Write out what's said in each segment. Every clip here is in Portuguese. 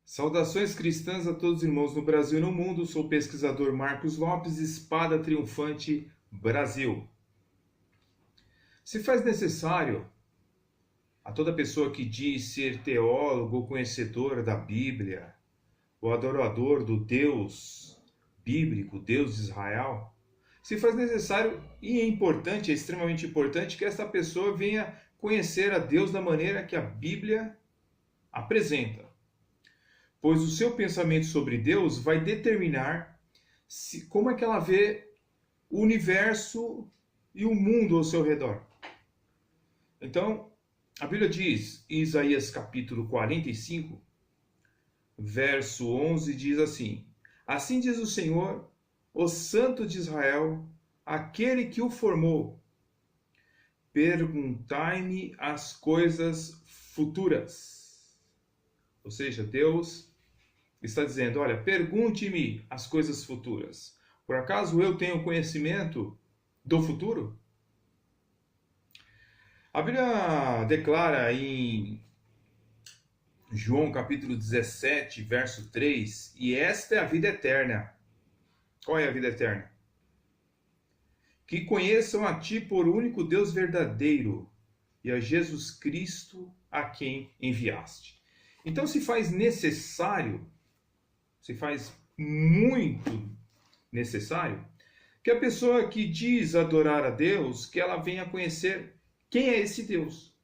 Saudações cristãs a todos os irmãos no Brasil e no mundo. Sou o pesquisador Marcos Lopes, Espada Triunfante Brasil. Se faz necessário a toda pessoa que diz ser teólogo ou conhecedor da Bíblia, ou adorador do Deus bíblico, Deus de Israel, se faz necessário e é importante, é extremamente importante que esta pessoa venha conhecer a Deus da maneira que a Bíblia apresenta. Pois o seu pensamento sobre Deus vai determinar como é que ela vê o universo e o mundo ao seu redor. Então, a Bíblia diz, em Isaías capítulo 45, verso 11, diz assim: Assim diz o Senhor, o Santo de Israel, aquele que o formou. Perguntai-me as coisas futuras. Ou seja, Deus está dizendo, olha, pergunte-me as coisas futuras. Por acaso eu tenho conhecimento do futuro? A Bíblia declara em João capítulo 17, verso 3, e esta é a vida eterna. Qual é a vida eterna? Que conheçam a ti por único Deus verdadeiro e a Jesus Cristo a quem enviaste. Então se faz muito necessário que a pessoa que diz adorar a Deus, que ela venha conhecer quem é esse Deus.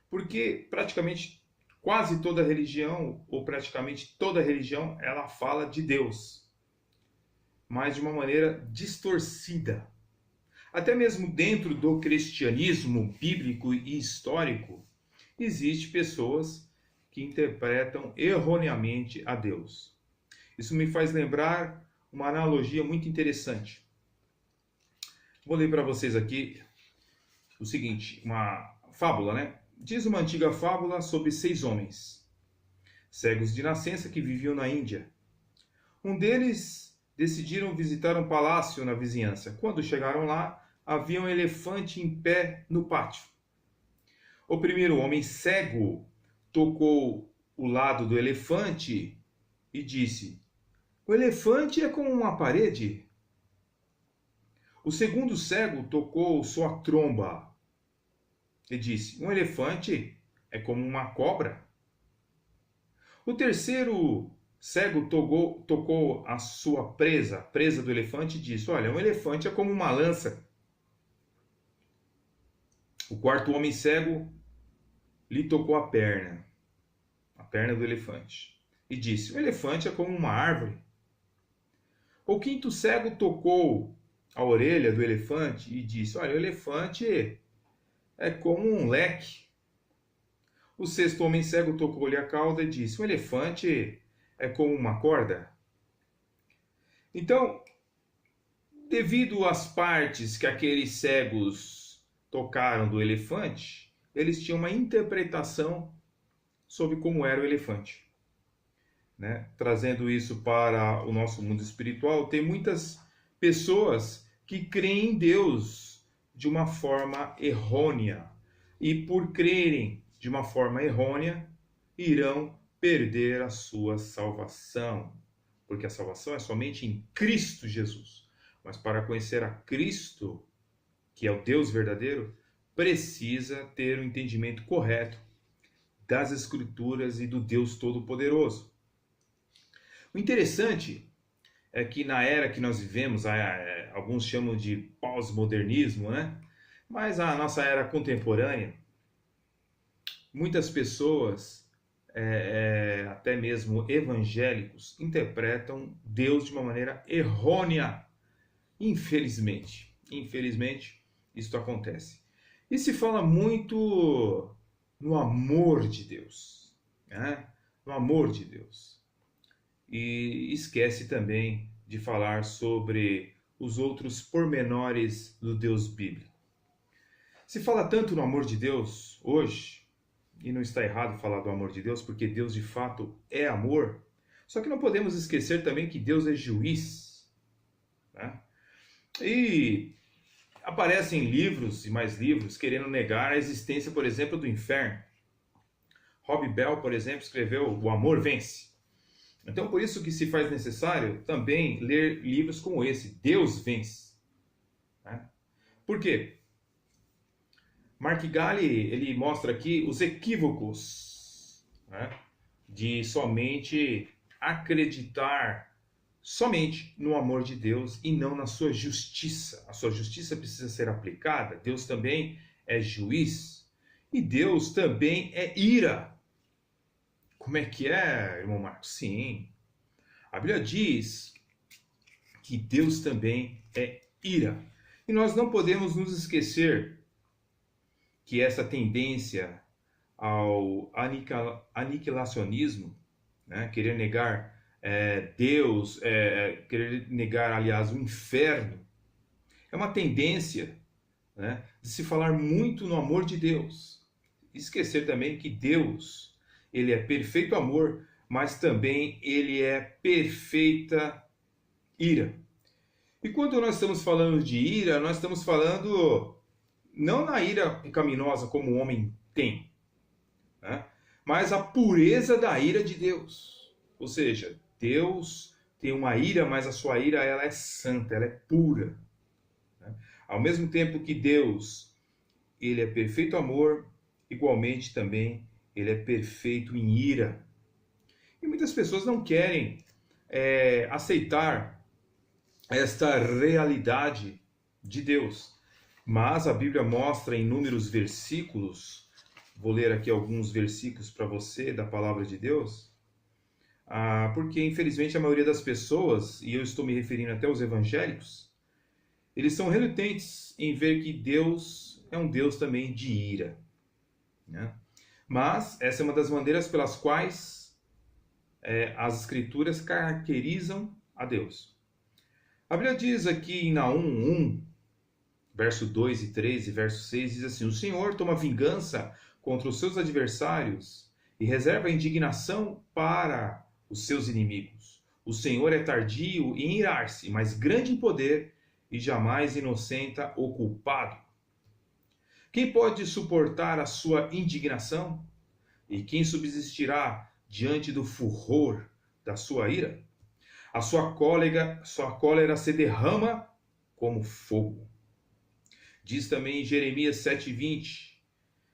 Porque praticamente quase toda religião, ou praticamente toda religião, ela fala de Deus, mas de uma maneira distorcida. Até mesmo dentro do cristianismo bíblico e histórico, existem pessoas que interpretam erroneamente a Deus. Isso me faz lembrar uma analogia muito interessante. Vou ler para vocês aqui o seguinte, uma fábula, né? Diz uma antiga fábula sobre 6 homens, cegos de nascença que viviam na Índia. Um deles decidiram visitar um palácio na vizinhança. Quando chegaram lá, havia um elefante em pé no pátio. O primeiro homem cego tocou o lado do elefante e disse: o elefante é como uma parede. O segundo cego tocou sua tromba e disse: um elefante é como uma cobra. O terceiro cego tocou a sua presa, a presa do elefante, e disse: olha, um elefante é como uma lança. O quarto homem cego lhe tocou a perna do elefante, e disse: o elefante é como uma árvore. O quinto cego tocou a orelha do elefante e disse: olha, o elefante é como um leque. O sexto homem cego tocou-lhe a cauda e disse: o elefante é como uma corda. Então, devido às partes que aqueles cegos tocaram do elefante, eles tinham uma interpretação sobre como era o elefante. Né? Trazendo isso para o nosso mundo espiritual, tem muitas pessoas que creem em Deus de uma forma errônea. E por crerem de uma forma errônea, irão perder a sua salvação. Porque a salvação é somente em Cristo Jesus. Mas para conhecer a Cristo, que é o Deus verdadeiro, precisa ter o entendimento correto das Escrituras e do Deus Todo-Poderoso. O interessante é que na era que nós vivemos, alguns chamam de pós-modernismo, né? Mas a nossa era contemporânea, muitas pessoas, até mesmo evangélicos, interpretam Deus de uma maneira errônea. Infelizmente, isso acontece. E se fala muito no amor de Deus, né? No amor de Deus. E esquece também de falar sobre os outros pormenores do Deus bíblico. Se fala tanto no amor de Deus hoje, e não está errado falar do amor de Deus, porque Deus de fato é amor, só que não podemos esquecer também que Deus é juiz. Né? E aparecem livros e mais livros querendo negar a existência, por exemplo, do inferno. Rob Bell, por exemplo, escreveu O Amor Vence. Então, por isso que se faz necessário também ler livros como esse, Deus Vence. Né? Por quê? Mark Galli, ele mostra aqui os equívocos, né, de somente acreditar somente no amor de Deus e não na sua justiça. A sua justiça precisa ser aplicada. Deus também é juiz e Deus também é ira. Como é que é, irmão Marcos? Sim. A Bíblia diz que Deus também é ira. E nós não podemos nos esquecer que essa tendência ao aniquilacionismo, né, querer negar Deus, querer negar, aliás, o inferno, é uma tendência, né, de se falar muito no amor de Deus. Esquecer também que Deus, ele é perfeito amor, mas também ele é perfeita ira. E quando nós estamos falando de ira, nós estamos falando não na ira pecaminosa como o homem tem, né? Mas a pureza da ira de Deus. Ou seja, Deus tem uma ira, mas a sua ira ela é santa, ela é pura. Né? Ao mesmo tempo que Deus ele é perfeito amor, igualmente também ele é perfeito em ira. E muitas pessoas não querem aceitar esta realidade de Deus. Mas a Bíblia mostra em inúmeros versículos, vou ler aqui alguns versículos para você da palavra de Deus, porque infelizmente a maioria das pessoas, e eu estou me referindo até aos evangélicos, eles são relutentes em ver que Deus é um Deus também de ira. Né? Mas essa é uma das maneiras pelas quais as Escrituras caracterizam a Deus. A Bíblia diz aqui em Naum 1, verso 2 e 3 e verso 6, diz assim: O Senhor toma vingança contra os seus adversários e reserva indignação para os seus inimigos. O Senhor é tardio em irar-se, mas grande em poder e jamais inocenta o culpado. Quem pode suportar a sua indignação? E quem subsistirá diante do furor da sua ira? A sua cólera se derrama como fogo. Diz também em Jeremias 7,20,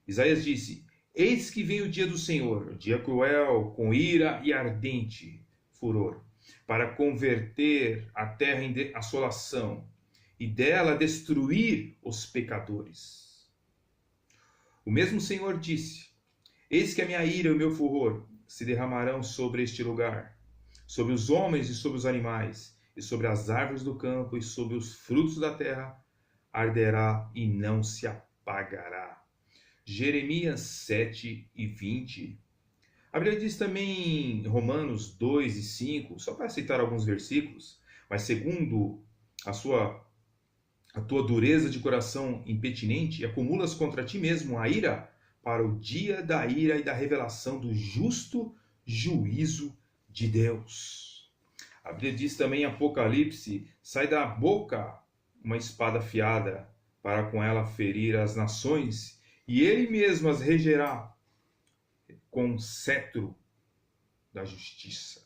Isaías disse: Eis que vem o dia do Senhor, dia cruel, com ira e ardente furor, para converter a terra em assolação e dela destruir os pecadores. O mesmo Senhor disse: Eis que a minha ira e o meu furor se derramarão sobre este lugar, sobre os homens e sobre os animais, e sobre as árvores do campo e sobre os frutos da terra, arderá e não se apagará. Jeremias 7:20. A Bíblia diz também em Romanos 2 e 5, só para citar alguns versículos, mas segundo a tua dureza de coração impetinente, acumulas contra ti mesmo a ira para o dia da ira e da revelação do justo juízo de Deus. A Bíblia diz também em Apocalipse: sai da boca uma espada afiada, para com ela ferir as nações, e ele mesmo as regerá com o cetro da justiça.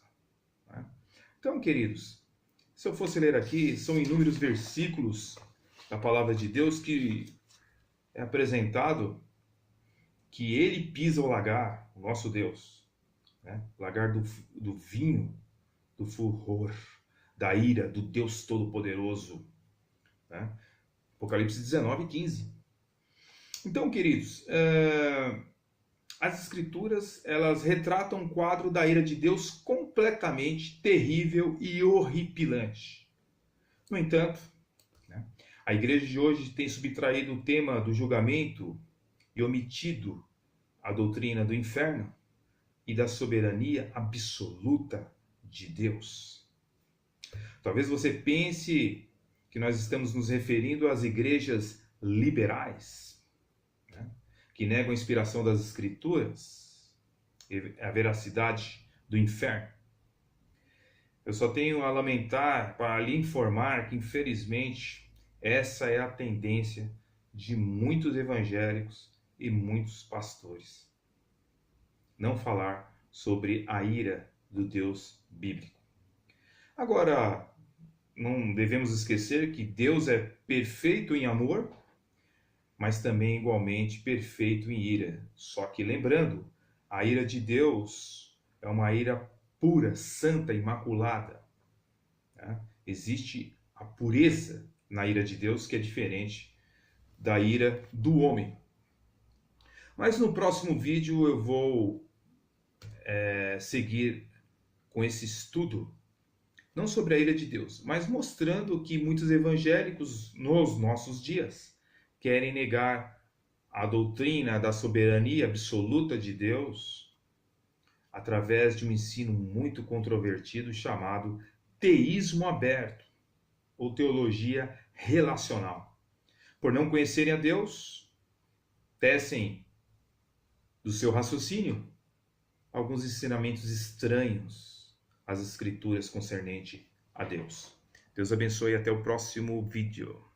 Então, queridos, se eu fosse ler aqui, são inúmeros versículos da palavra de Deus que é apresentado que ele pisa o lagar, o nosso Deus, né? O lagar do vinho, do furor, da ira, do Deus Todo-Poderoso. Né? Apocalipse 19:15. Então, queridos, as Escrituras elas retratam um quadro da ira de Deus completamente terrível e horripilante. No entanto, né, a igreja de hoje tem subtraído o tema do julgamento e omitido a doutrina do inferno e da soberania absoluta de Deus. Talvez você pense que nós estamos nos referindo às igrejas liberais, né, que negam a inspiração das Escrituras e a veracidade do inferno. Eu só tenho a lamentar para lhe informar que, infelizmente, essa é a tendência de muitos evangélicos e muitos pastores. não falar sobre a ira do Deus bíblico. Agora, não devemos esquecer que Deus é perfeito em amor, mas também igualmente perfeito em ira. Só que lembrando, a ira de Deus é uma ira pura, santa, imaculada. Né? Existe a pureza na ira de Deus que é diferente da ira do homem. Mas no próximo vídeo eu vou seguir com esse estudo, não sobre a ira de Deus, mas mostrando que muitos evangélicos nos nossos dias querem negar a doutrina da soberania absoluta de Deus através de um ensino muito controvertido chamado teísmo aberto ou teologia relacional. Por não conhecerem a Deus, tecem do seu raciocínio alguns ensinamentos estranhos às Escrituras concernente a Deus. Deus abençoe e até o próximo vídeo.